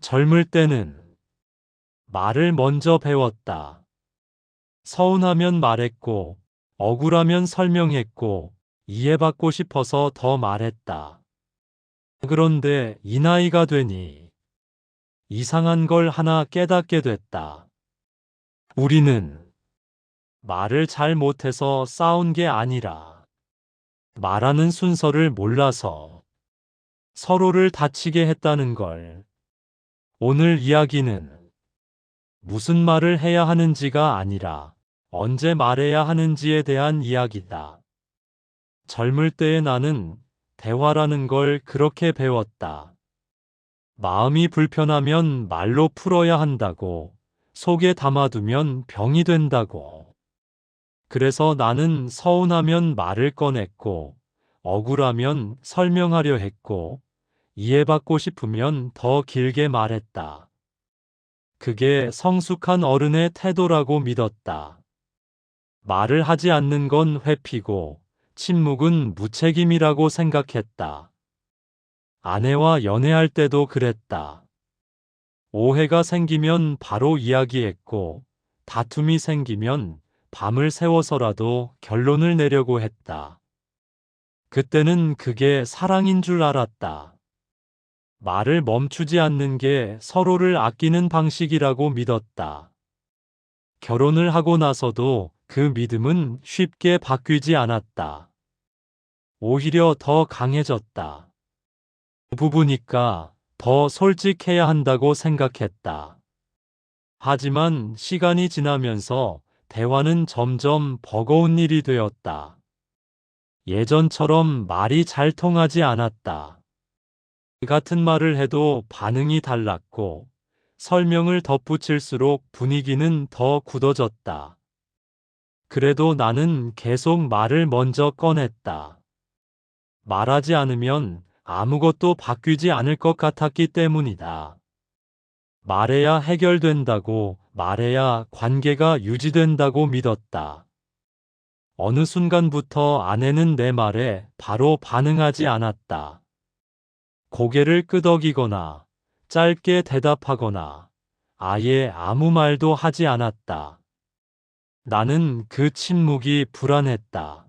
젊을 때는 말을 먼저 배웠다. 서운하면 말했고, 억울하면 설명했고, 이해받고 싶어서 더 말했다. 그런데 이 나이가 되니 이상한 걸 하나 깨닫게 됐다. 우리는 말을 잘 못해서 싸운 게 아니라 말하는 순서를 몰라서 서로를 다치게 했다는 걸. 오늘 이야기는 무슨 말을 해야 하는지가 아니라 언제 말해야 하는지에 대한 이야기다. 젊을 때의 나는 대화라는 걸 그렇게 배웠다. 마음이 불편하면 말로 풀어야 한다고, 속에 담아두면 병이 된다고. 그래서 나는 서운하면 말을 꺼냈고, 억울하면 설명하려 했고, 이해받고 싶으면 더 길게 말했다. 그게 성숙한 어른의 태도라고 믿었다. 말을 하지 않는 건 회피고, 침묵은 무책임이라고 생각했다. 아내와 연애할 때도 그랬다. 오해가 생기면 바로 이야기했고, 다툼이 생기면 밤을 새워서라도 결론을 내려고 했다. 그때는 그게 사랑인 줄 알았다. 말을 멈추지 않는 게 서로를 아끼는 방식이라고 믿었다. 결혼을 하고 나서도 그 믿음은 쉽게 바뀌지 않았다. 오히려 더 강해졌다. 부부니까 더 솔직해야 한다고 생각했다. 하지만 시간이 지나면서 대화는 점점 버거운 일이 되었다. 예전처럼 말이 잘 통하지 않았다. 같은 말을 해도 반응이 달랐고, 설명을 덧붙일수록 분위기는 더 굳어졌다. 그래도 나는 계속 말을 먼저 꺼냈다. 말하지 않으면 아무것도 바뀌지 않을 것 같았기 때문이다. 말해야 해결된다고, 말해야 관계가 유지된다고 믿었다. 어느 순간부터 아내는 내 말에 바로 반응하지 않았다. 고개를 끄덕이거나, 짧게 대답하거나, 아예 아무 말도 하지 않았다. 나는 그 침묵이 불안했다.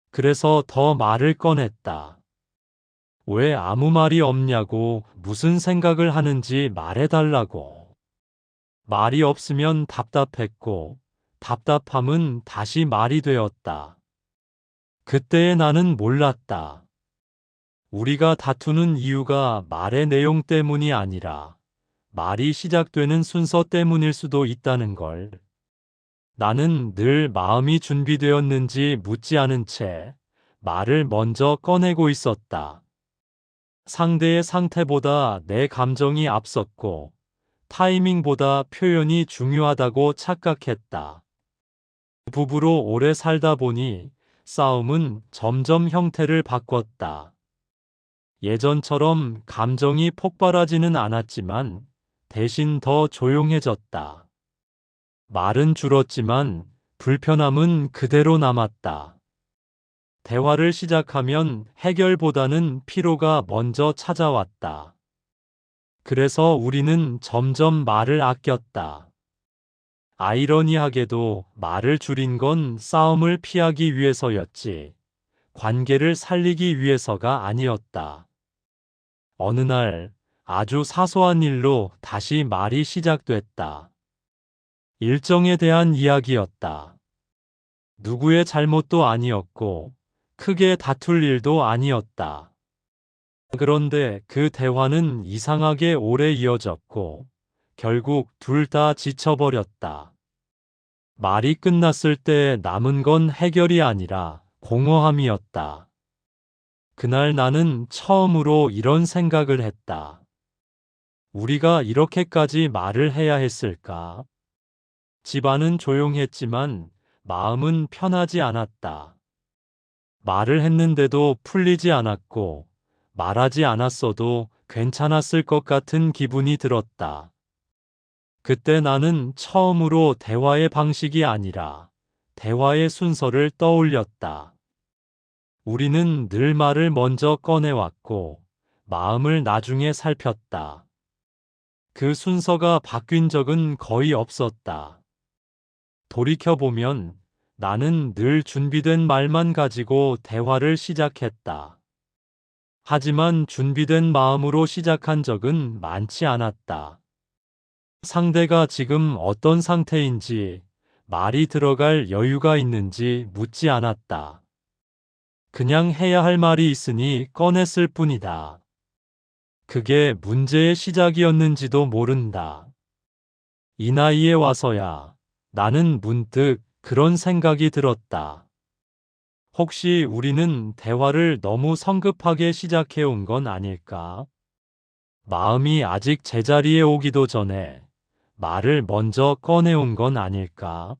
그래서 더 말을 꺼냈다. 왜 아무 말이 없냐고, 무슨 생각을 하는지 말해달라고. 말이 없으면 답답했고, 답답함은 다시 말이 되었다. 그때의 나는 몰랐다. 우리가 다투는 이유가 말의 내용 때문이 아니라 말이 시작되는 순서 때문일 수도 있다는 걸. 나는 늘 마음이 준비되었는지 묻지 않은 채 말을 먼저 꺼내고 있었다. 상대의 상태보다 내 감정이 앞섰고, 타이밍보다 표현이 중요하다고 착각했다. 부부로 오래 살다 보니 싸움은 점점 형태를 바꿨다. 예전처럼 감정이 폭발하지는 않았지만 대신 더 조용해졌다. 말은 줄었지만 불편함은 그대로 남았다. 대화를 시작하면 해결보다는 피로가 먼저 찾아왔다. 그래서 우리는 점점 말을 아꼈다. 아이러니하게도 말을 줄인 건 싸움을 피하기 위해서였지, 관계를 살리기 위해서가 아니었다. 어느 날 아주 사소한 일로 다시 말이 시작됐다. 일정에 대한 이야기였다. 누구의 잘못도 아니었고, 크게 다툴 일도 아니었다. 그런데 그 대화는 이상하게 오래 이어졌고, 결국 둘 다 지쳐버렸다. 말이 끝났을 때 남은 건 해결이 아니라 공허함이었다. 그날 나는 처음으로 이런 생각을 했다. 우리가 이렇게까지 말을 해야 했을까? 집안은 조용했지만 마음은 편하지 않았다. 말을 했는데도 풀리지 않았고, 말하지 않았어도 괜찮았을 것 같은 기분이 들었다. 그때 나는 처음으로 대화의 방식이 아니라 대화의 순서를 떠올렸다. 우리는 늘 말을 먼저 꺼내왔고, 마음을 나중에 살폈다. 그 순서가 바뀐 적은 거의 없었다. 돌이켜보면 나는 늘 준비된 말만 가지고 대화를 시작했다. 하지만 준비된 마음으로 시작한 적은 많지 않았다. 상대가 지금 어떤 상태인지, 말이 들어갈 여유가 있는지 묻지 않았다. 그냥 해야 할 말이 있으니 꺼냈을 뿐이다. 그게 문제의 시작이었는지도 모른다. 이 나이에 와서야 나는 문득 그런 생각이 들었다. 혹시 우리는 대화를 너무 성급하게 시작해 온 건 아닐까? 마음이 아직 제자리에 오기도 전에 말을 먼저 꺼내온 건 아닐까?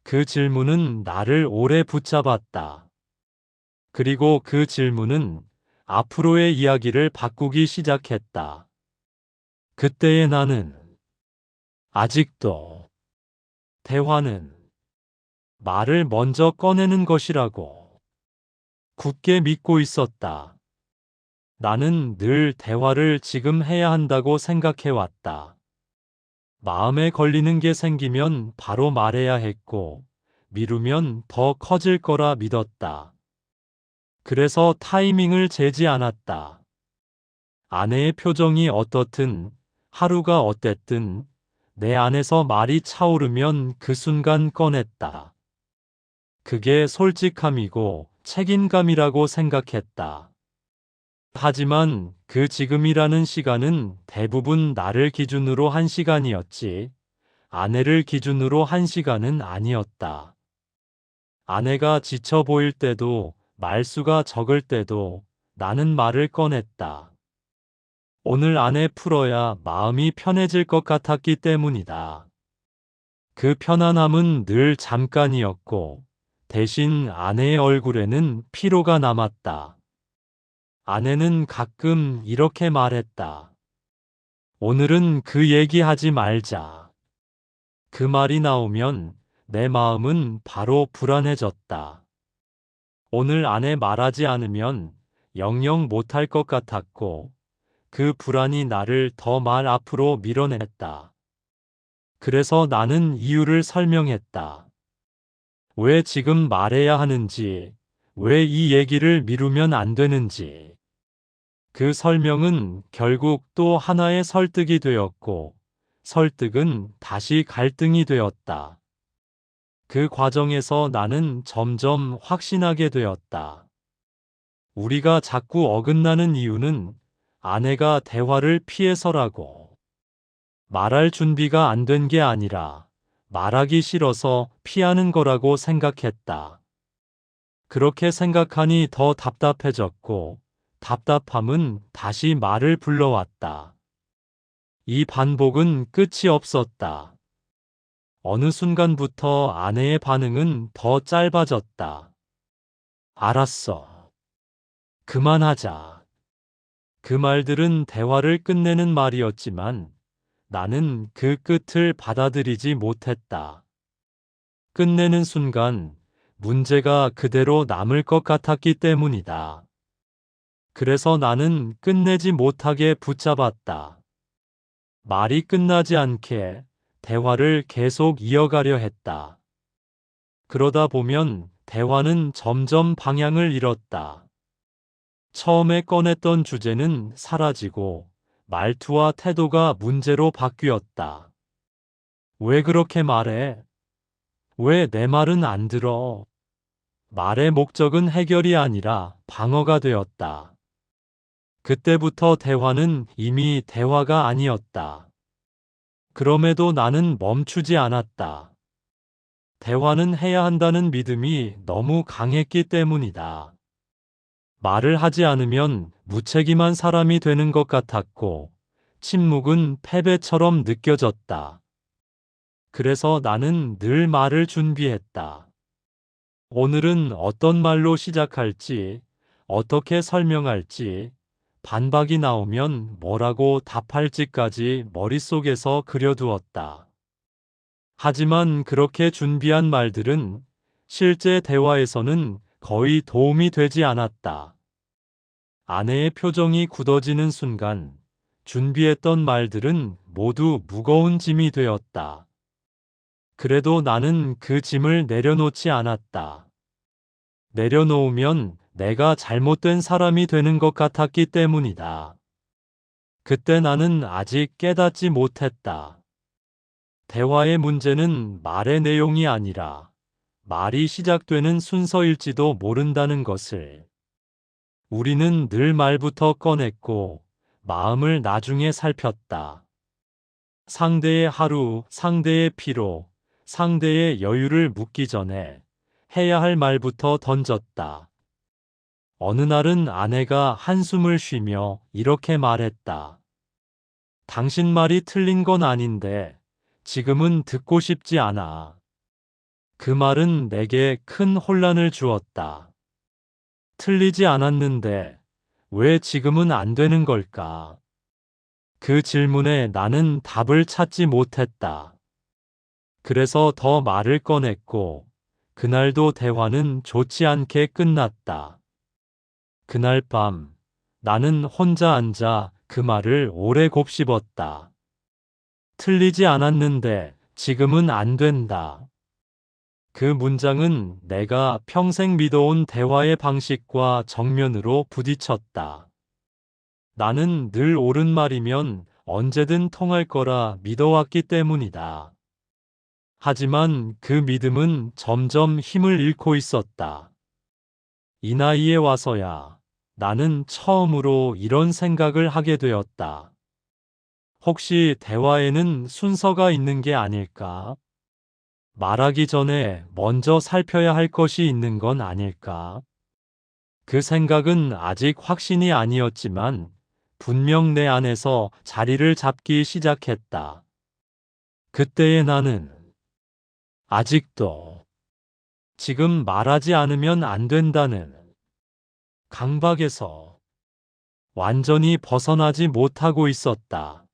그 질문은 나를 오래 붙잡았다. 그리고 그 질문은 앞으로의 이야기를 바꾸기 시작했다. 그때의 나는 아직도 대화는 말을 먼저 꺼내는 것이라고 굳게 믿고 있었다. 나는 늘 대화를 지금 해야 한다고 생각해왔다. 마음에 걸리는 게 생기면 바로 말해야 했고, 미루면 더 커질 거라 믿었다. 그래서 타이밍을 재지 않았다. 아내의 표정이 어떻든, 하루가 어땠든, 내 안에서 말이 차오르면 그 순간 꺼냈다. 그게 솔직함이고 책임감이라고 생각했다. 하지만 그 지금이라는 시간은 대부분 나를 기준으로 한 시간이었지, 아내를 기준으로 한 시간은 아니었다. 아내가 지쳐 보일 때도, 말수가 적을 때도 나는 말을 꺼냈다. 오늘 안에 풀어야 마음이 편해질 것 같았기 때문이다. 그 편안함은 늘 잠깐이었고, 대신 아내의 얼굴에는 피로가 남았다. 아내는 가끔 이렇게 말했다. 오늘은 그 얘기하지 말자. 그 말이 나오면 내 마음은 바로 불안해졌다. 오늘 안에 말하지 않으면 영영 못할 것 같았고, 그 불안이 나를 더 말 앞으로 밀어냈다. 그래서 나는 이유를 설명했다. 왜 지금 말해야 하는지, 왜 이 얘기를 미루면 안 되는지. 그 설명은 결국 또 하나의 설득이 되었고, 설득은 다시 갈등이 되었다. 그 과정에서 나는 점점 확신하게 되었다. 우리가 자꾸 어긋나는 이유는 아내가 대화를 피해서라고. 말할 준비가 안 된 게 아니라 말하기 싫어서 피하는 거라고 생각했다. 그렇게 생각하니 더 답답해졌고, 답답함은 다시 말을 불러왔다. 이 반복은 끝이 없었다. 어느 순간부터 아내의 반응은 더 짧아졌다. 알았어. 그만하자. 그 말들은 대화를 끝내는 말이었지만 나는 그 끝을 받아들이지 못했다. 끝내는 순간 문제가 그대로 남을 것 같았기 때문이다. 그래서 나는 끝내지 못하게 붙잡았다. 말이 끝나지 않게 대화를 계속 이어가려 했다. 그러다 보면 대화는 점점 방향을 잃었다. 처음에 꺼냈던 주제는 사라지고 말투와 태도가 문제로 바뀌었다. 왜 그렇게 말해? 왜 내 말은 안 들어? 말의 목적은 해결이 아니라 방어가 되었다. 그때부터 대화는 이미 대화가 아니었다. 그럼에도 나는 멈추지 않았다. 대화는 해야 한다는 믿음이 너무 강했기 때문이다. 말을 하지 않으면 무책임한 사람이 되는 것 같았고, 침묵은 패배처럼 느껴졌다. 그래서 나는 늘 말을 준비했다. 오늘은 어떤 말로 시작할지, 어떻게 설명할지, 반박이 나오면 뭐라고 답할지까지 머릿속에서 그려두었다. 하지만 그렇게 준비한 말들은 실제 대화에서는 거의 도움이 되지 않았다. 아내의 표정이 굳어지는 순간 준비했던 말들은 모두 무거운 짐이 되었다. 그래도 나는 그 짐을 내려놓지 않았다. 내려놓으면 내가 잘못된 사람이 되는 것 같았기 때문이다. 그때 나는 아직 깨닫지 못했다. 대화의 문제는 말의 내용이 아니라 말이 시작되는 순서일지도 모른다는 것을. 우리는 늘 말부터 꺼냈고 마음을 나중에 살폈다. 상대의 하루, 상대의 피로, 상대의 여유를 묻기 전에 해야 할 말부터 던졌다. 어느 날은 아내가 한숨을 쉬며 이렇게 말했다. 당신 말이 틀린 건 아닌데 지금은 듣고 싶지 않아. 그 말은 내게 큰 혼란을 주었다. 틀리지 않았는데 왜 지금은 안 되는 걸까? 그 질문에 나는 답을 찾지 못했다. 그래서 더 말을 꺼냈고 그날도 대화는 좋지 않게 끝났다. 그날 밤 나는 혼자 앉아 그 말을 오래 곱씹었다. 틀리지 않았는데 지금은 안 된다. 그 문장은 내가 평생 믿어온 대화의 방식과 정면으로 부딪혔다. 나는 늘 옳은 말이면 언제든 통할 거라 믿어왔기 때문이다. 하지만 그 믿음은 점점 힘을 잃고 있었다. 이 나이에 와서야 나는 처음으로 이런 생각을 하게 되었다. 혹시 대화에는 순서가 있는 게 아닐까? 말하기 전에 먼저 살펴야 할 것이 있는 건 아닐까? 그 생각은 아직 확신이 아니었지만 분명 내 안에서 자리를 잡기 시작했다. 그때의 나는 아직도 지금 말하지 않으면 안 된다는 강박에서 완전히 벗어나지 못하고 있었다.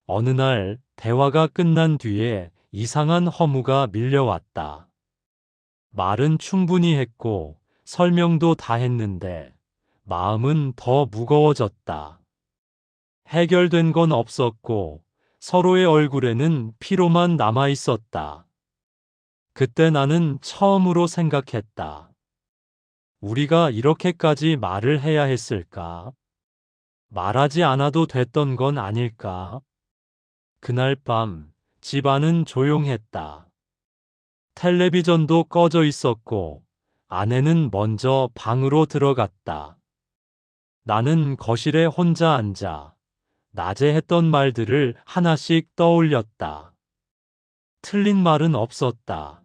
어느 날 대화가 끝난 뒤에 이상한 허무가 밀려왔다. 말은 충분히 했고 설명도 다 했는데 마음은 더 무거워졌다. 해결된 건 없었고 서로의 얼굴에는 피로만 남아 있었다. 그때 나는 처음으로 생각했다. 우리가 이렇게까지 말을 해야 했을까? 말하지 않아도 됐던 건 아닐까? 그날 밤 집안은 조용했다. 텔레비전도 꺼져 있었고 아내는 먼저 방으로 들어갔다. 나는 거실에 혼자 앉아 낮에 했던 말들을 하나씩 떠올렸다. 틀린 말은 없었다.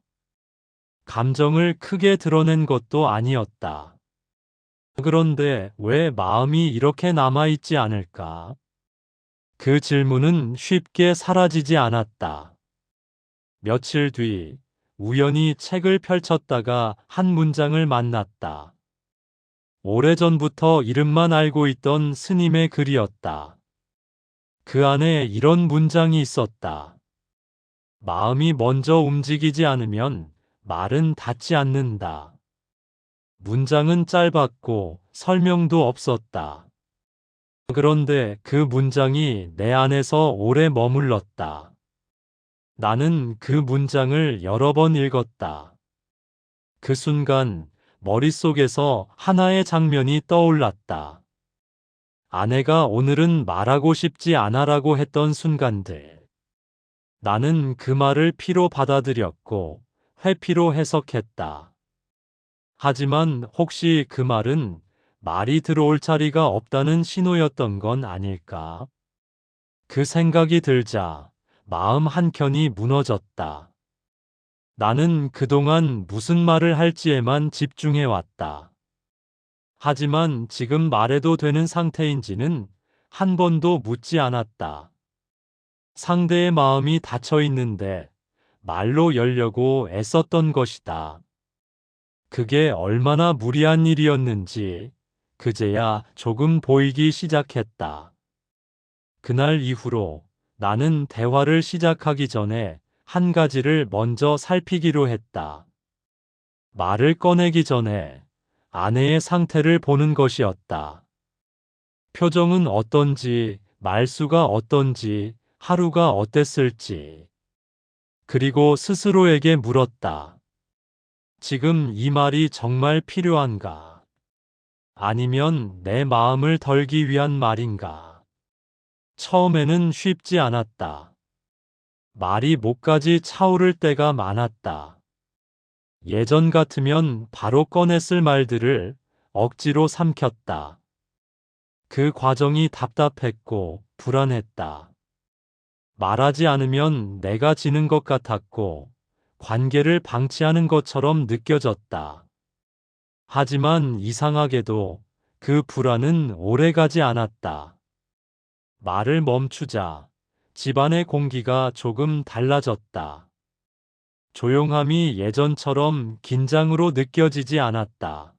감정을 크게 드러낸 것도 아니었다. 그런데 왜 마음이 이렇게 남아있지 않을까? 그 질문은 쉽게 사라지지 않았다. 며칠 뒤 우연히 책을 펼쳤다가 한 문장을 만났다. 오래전부터 이름만 알고 있던 스님의 글이었다. 그 안에 이런 문장이 있었다. 마음이 먼저 움직이지 않으면 말은 닿지 않는다. 문장은 짧았고 설명도 없었다. 그런데 그 문장이 내 안에서 오래 머물렀다. 나는 그 문장을 여러 번 읽었다. 그 순간 머릿속에서 하나의 장면이 떠올랐다. 아내가 오늘은 말하고 싶지 않아라고 했던 순간들. 나는 그 말을 피로 받아들였고 회피로 해석했다. 하지만 혹시 그 말은 말이 들어올 자리가 없다는 신호였던 건 아닐까? 그 생각이 들자 마음 한켠이 무너졌다. 나는 그동안 무슨 말을 할지에만 집중해 왔다. 하지만 지금 말해도 되는 상태인지는 한 번도 묻지 않았다. 상대의 마음이 닫혀 있는데 말로 열려고 애썼던 것이다. 그게 얼마나 무리한 일이었는지 그제야 조금 보이기 시작했다. 그날 이후로 나는 대화를 시작하기 전에 한 가지를 먼저 살피기로 했다. 말을 꺼내기 전에 아내의 상태를 보는 것이었다. 표정은 어떤지, 말수가 어떤지, 하루가 어땠을지. 그리고 스스로에게 물었다. 지금 이 말이 정말 필요한가? 아니면 내 마음을 덜기 위한 말인가? 처음에는 쉽지 않았다. 말이 목까지 차오를 때가 많았다. 예전 같으면 바로 꺼냈을 말들을 억지로 삼켰다. 그 과정이 답답했고 불안했다. 말하지 않으면 내가 지는 것 같았고 관계를 방치하는 것처럼 느껴졌다. 하지만 이상하게도 그 불안은 오래가지 않았다. 말을 멈추자 집안의 공기가 조금 달라졌다. 조용함이 예전처럼 긴장으로 느껴지지 않았다.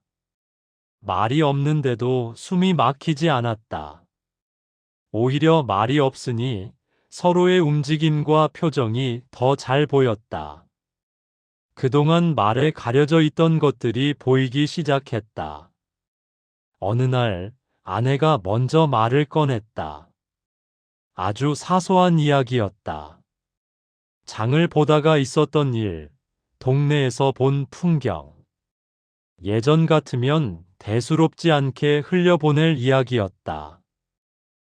말이 없는데도 숨이 막히지 않았다. 오히려 말이 없으니 서로의 움직임과 표정이 더 잘 보였다. 그동안 말에 가려져 있던 것들이 보이기 시작했다. 어느 날 아내가 먼저 말을 꺼냈다. 아주 사소한 이야기였다. 장을 보다가 있었던 일, 동네에서 본 풍경. 예전 같으면 대수롭지 않게 흘려보낼 이야기였다.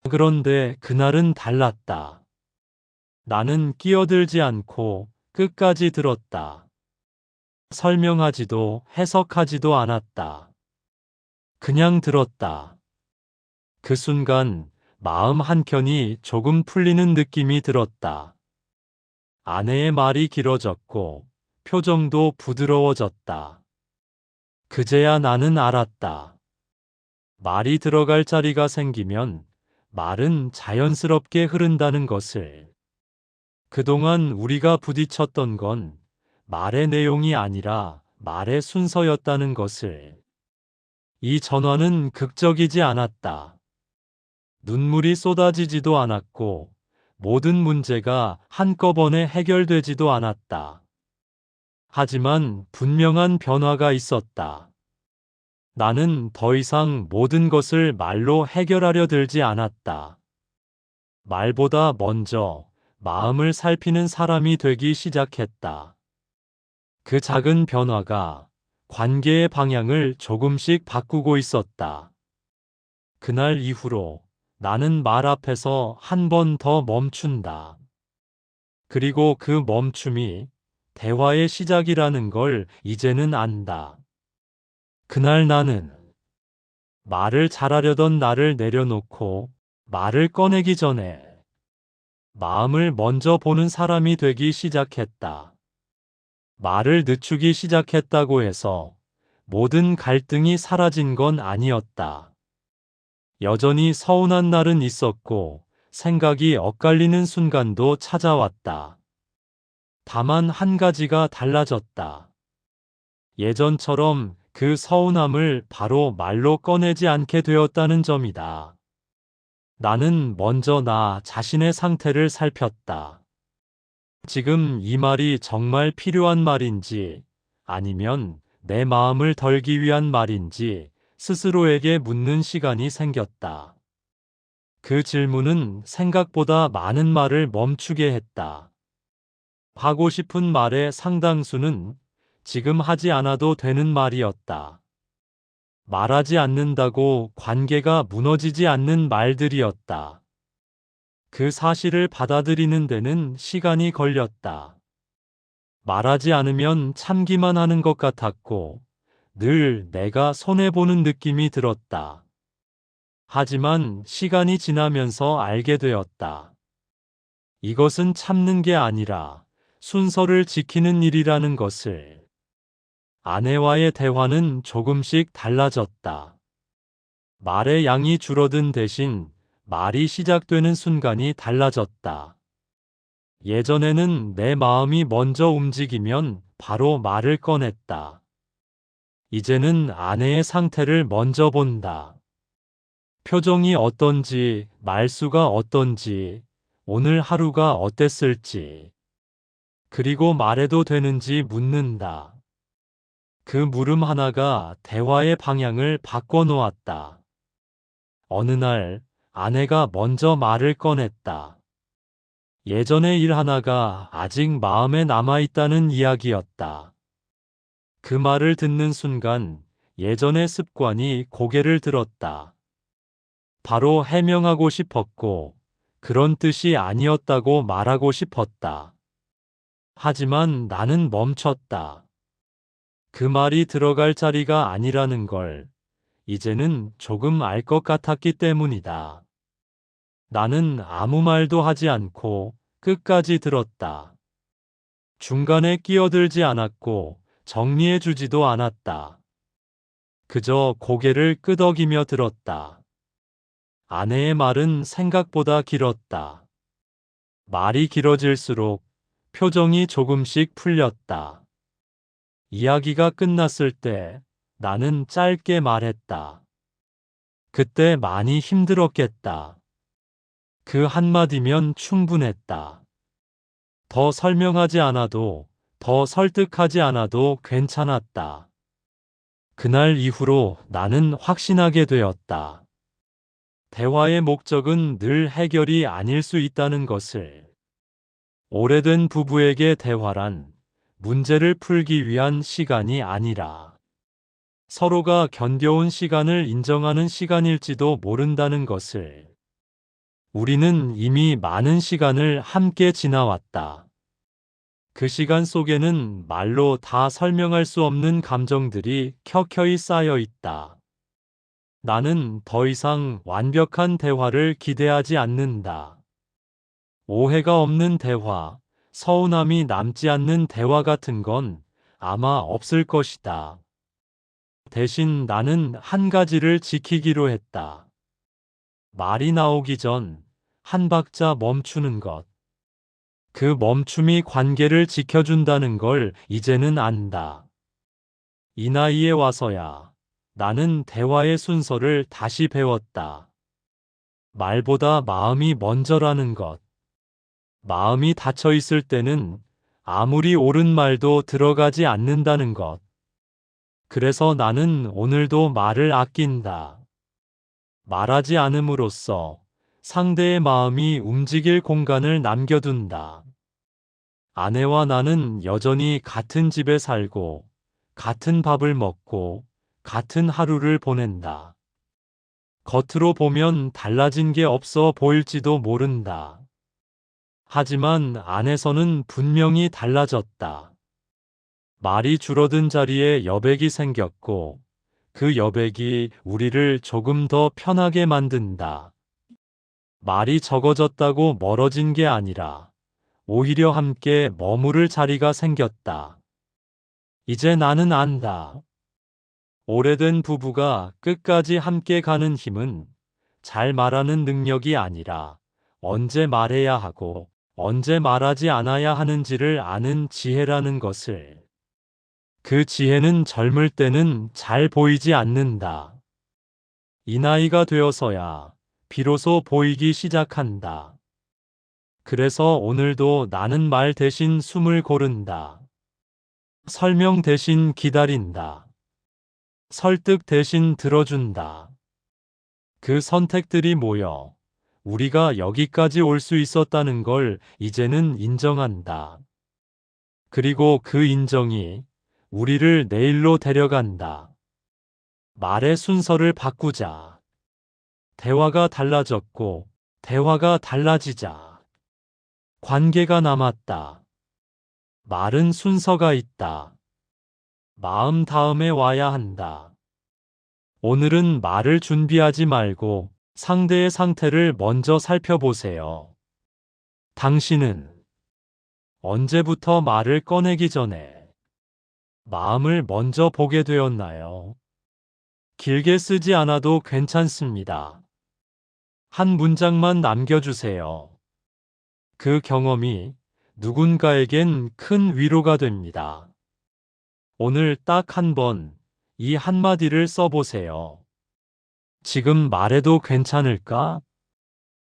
그런데 그날은 달랐다. 나는 끼어들지 않고 끝까지 들었다. 설명하지도 해석하지도 않았다. 그냥 들었다. 그 순간 마음 한켠이 조금 풀리는 느낌이 들었다. 아내의 말이 길어졌고 표정도 부드러워졌다. 그제야 나는 알았다. 말이 들어갈 자리가 생기면 말은 자연스럽게 흐른다는 것을. 그동안 우리가 부딪혔던 건 말의 내용이 아니라 말의 순서였다는 것을. 이 전화는 극적이지 않았다. 눈물이 쏟아지지도 않았고 모든 문제가 한꺼번에 해결되지도 않았다. 하지만 분명한 변화가 있었다. 나는 더 이상 모든 것을 말로 해결하려 들지 않았다. 말보다 먼저 마음을 살피는 사람이 되기 시작했다. 그 작은 변화가 관계의 방향을 조금씩 바꾸고 있었다. 그날 이후로 나는 말 앞에서 한 번 더 멈춘다. 그리고 그 멈춤이 대화의 시작이라는 걸 이제는 안다. 그날 나는 말을 잘하려던 나를 내려놓고 말을 꺼내기 전에 마음을 먼저 보는 사람이 되기 시작했다. 말을 늦추기 시작했다고 해서 모든 갈등이 사라진 건 아니었다. 여전히 서운한 날은 있었고 생각이 엇갈리는 순간도 찾아왔다. 다만 한 가지가 달라졌다. 예전처럼 그 서운함을 바로 말로 꺼내지 않게 되었다는 점이다. 나는 먼저 나 자신의 상태를 살폈다. 지금 이 말이 정말 필요한 말인지 아니면 내 마음을 덜기 위한 말인지 스스로에게 묻는 시간이 생겼다. 그 질문은 생각보다 많은 말을 멈추게 했다. 하고 싶은 말의 상당수는 지금 하지 않아도 되는 말이었다. 말하지 않는다고 관계가 무너지지 않는 말들이었다. 그 사실을 받아들이는 데는 시간이 걸렸다. 말하지 않으면 참기만 하는 것 같았고 늘 내가 손해보는 느낌이 들었다. 하지만 시간이 지나면서 알게 되었다. 이것은 참는 게 아니라 순서를 지키는 일이라는 것을. 아내와의 대화는 조금씩 달라졌다. 말의 양이 줄어든 대신 말이 시작되는 순간이 달라졌다. 예전에는 내 마음이 먼저 움직이면 바로 말을 꺼냈다. 이제는 아내의 상태를 먼저 본다. 표정이 어떤지, 말수가 어떤지, 오늘 하루가 어땠을지, 그리고 말해도 되는지 묻는다. 그 물음 하나가 대화의 방향을 바꿔 놓았다. 어느 날 아내가 먼저 말을 꺼냈다. 예전의 일 하나가 아직 마음에 남아있다는 이야기였다. 그 말을 듣는 순간 예전의 습관이 고개를 들었다. 바로 해명하고 싶었고, 그런 뜻이 아니었다고 말하고 싶었다. 하지만 나는 멈췄다. 그 말이 들어갈 자리가 아니라는 걸 이제는 조금 알 것 같았기 때문이다. 나는 아무 말도 하지 않고 끝까지 들었다. 중간에 끼어들지 않았고 정리해 주지도 않았다. 그저 고개를 끄덕이며 들었다. 아내의 말은 생각보다 길었다. 말이 길어질수록 표정이 조금씩 풀렸다. 이야기가 끝났을 때 나는 짧게 말했다. 그때 많이 힘들었겠다. 그 한마디면 충분했다. 더 설명하지 않아도, 더 설득하지 않아도 괜찮았다. 그날 이후로 나는 확신하게 되었다. 대화의 목적은 늘 해결이 아닐 수 있다는 것을. 오래된 부부에게 대화란 문제를 풀기 위한 시간이 아니라 서로가 견뎌온 시간을 인정하는 시간일지도 모른다는 것을. 우리는 이미 많은 시간을 함께 지나왔다. 그 시간 속에는 말로 다 설명할 수 없는 감정들이 켜켜이 쌓여 있다. 나는 더 이상 완벽한 대화를 기대하지 않는다. 오해가 없는 대화, 서운함이 남지 않는 대화 같은 건 아마 없을 것이다. 대신 나는 한 가지를 지키기로 했다. 말이 나오기 전 한 박자 멈추는 것. 그 멈춤이 관계를 지켜준다는 걸 이제는 안다. 이 나이에 와서야 나는 대화의 순서를 다시 배웠다. 말보다 마음이 먼저라는 것. 마음이 닫혀 있을 때는 아무리 옳은 말도 들어가지 않는다는 것. 그래서 나는 오늘도 말을 아낀다. 말하지 않음으로써 상대의 마음이 움직일 공간을 남겨둔다. 아내와 나는 여전히 같은 집에 살고, 같은 밥을 먹고, 같은 하루를 보낸다. 겉으로 보면 달라진 게 없어 보일지도 모른다. 하지만 안에서는 분명히 달라졌다. 말이 줄어든 자리에 여백이 생겼고, 그 여백이 우리를 조금 더 편하게 만든다. 말이 적어졌다고 멀어진 게 아니라 오히려 함께 머무를 자리가 생겼다. 이제 나는 안다. 오래된 부부가 끝까지 함께 가는 힘은 잘 말하는 능력이 아니라 언제 말해야 하고 언제 말하지 않아야 하는지를 아는 지혜라는 것을. 그 지혜는 젊을 때는 잘 보이지 않는다. 이 나이가 되어서야 비로소 보이기 시작한다. 그래서 오늘도 나는 말 대신 숨을 고른다. 설명 대신 기다린다. 설득 대신 들어준다. 그 선택들이 모여 우리가 여기까지 올 수 있었다는 걸 이제는 인정한다. 그리고 그 인정이 우리를 내일로 데려간다. 말의 순서를 바꾸자. 대화가 달라졌고, 대화가 달라지자. 관계가 남았다. 말은 순서가 있다. 마음 다음에 와야 한다. 오늘은 말을 준비하지 말고 상대의 상태를 먼저 살펴보세요. 당신은 언제부터 말을 꺼내기 전에 마음을 먼저 보게 되었나요? 길게 쓰지 않아도 괜찮습니다. 한 문장만 남겨주세요. 그 경험이 누군가에겐 큰 위로가 됩니다. 오늘 딱 한 번 이 한마디를 써보세요. 지금 말해도 괜찮을까?